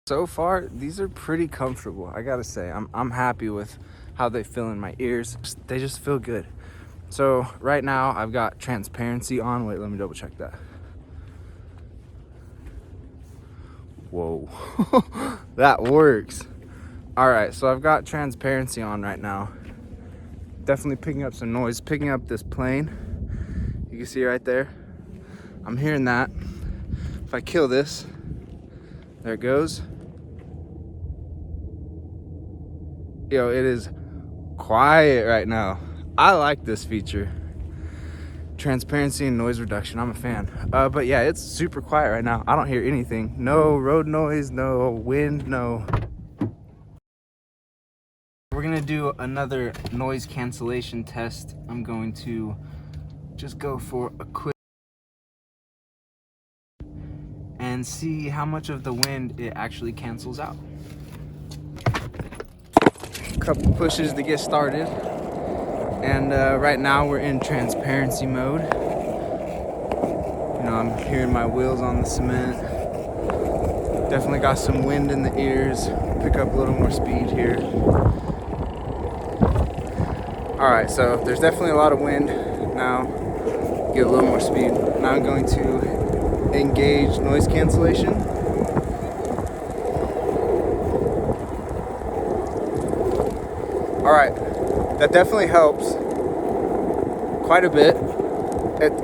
So far, these are pretty comfortable. I gotta say, I'm happy with how they feel in my ears. They just feel good. So right now I've got transparency on. Wait, let me double check that. Whoa, that works. All right, so I've got transparency on right now. Definitely picking up some noise, picking up this plane. You can see right there. I'm hearing that. If I kill this, there it goes. Yo, it is quiet right now. I like this feature. Transparency and noise reduction, I'm a fan. But yeah, it's super quiet right now. I don't hear anything. No road noise, no wind, no. We're gonna do another noise cancellation test. I'm going to just go for a quick and see how much of the wind it actually cancels out. A couple pushes to get started. And right now we're in transparency mode. You know, I'm hearing my wheels on the cement. Definitely got some wind in the ears. Pick up a little more speed here. All right, so there's definitely a lot of wind now. Get a little more speed. Now I'm going to engage noise cancellation. All right. That definitely helps quite a bit.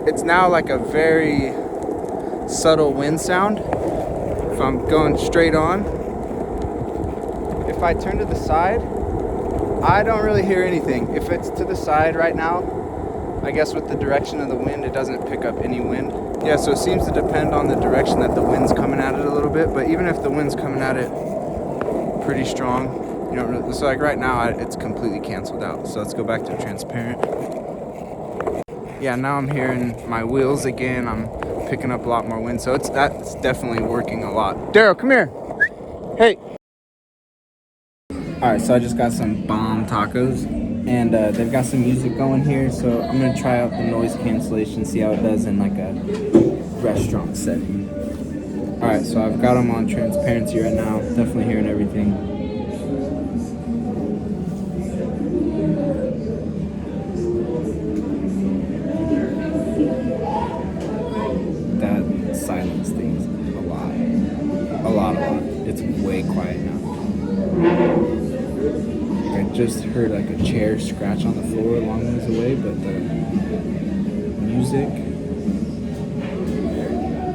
It's now like a very subtle wind sound. If I'm going straight on, if I turn to the side, I don't really hear anything. If it's to the side right now, I guess with the direction of the wind, it doesn't pick up any wind. Yeah, so it seems to depend on the direction that the wind's coming at it a little bit, but even if the wind's coming at it pretty strong, you don't really, so like right now it's completely canceled out. So let's go back to transparent. Yeah, now I'm hearing my wheels again. I'm picking up a lot more wind, so that's definitely working a lot. Daryl, come here. Hey. All right, so I just got some bomb tacos, and they've got some music going here. So I'm gonna try out the noise cancellation, see how it does in like a restaurant setting. All right, so I've got them on transparency right now. Definitely hearing everything. Silence things a lot. It's way quiet now. Like I just heard like a chair scratch on the floor a long ways away, but the music,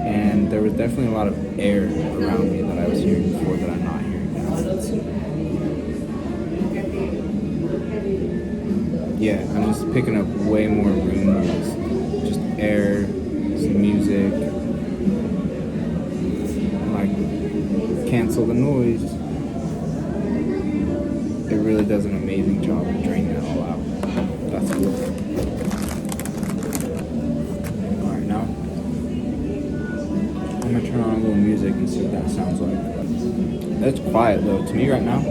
and there was definitely a lot of air around me that I was hearing before that I'm not hearing now. Yeah, I'm just picking up way more room noise, just air, some music. Cancel the noise. It really does an amazing job of draining it all out. That's cool. Alright, now I'm gonna turn on a little music and see what that sounds like. That's quiet though. To me right now,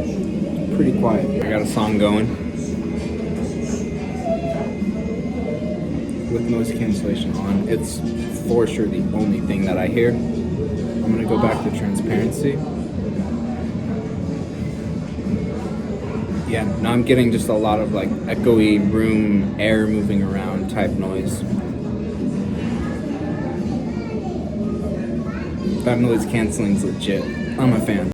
pretty quiet. I got a song going with noise cancellation on. It's for sure the only thing that I hear. I'm gonna go back to transparency. Yeah, now I'm getting just a lot of like echoey room, air moving around type noise. That noise canceling is legit. I'm a fan.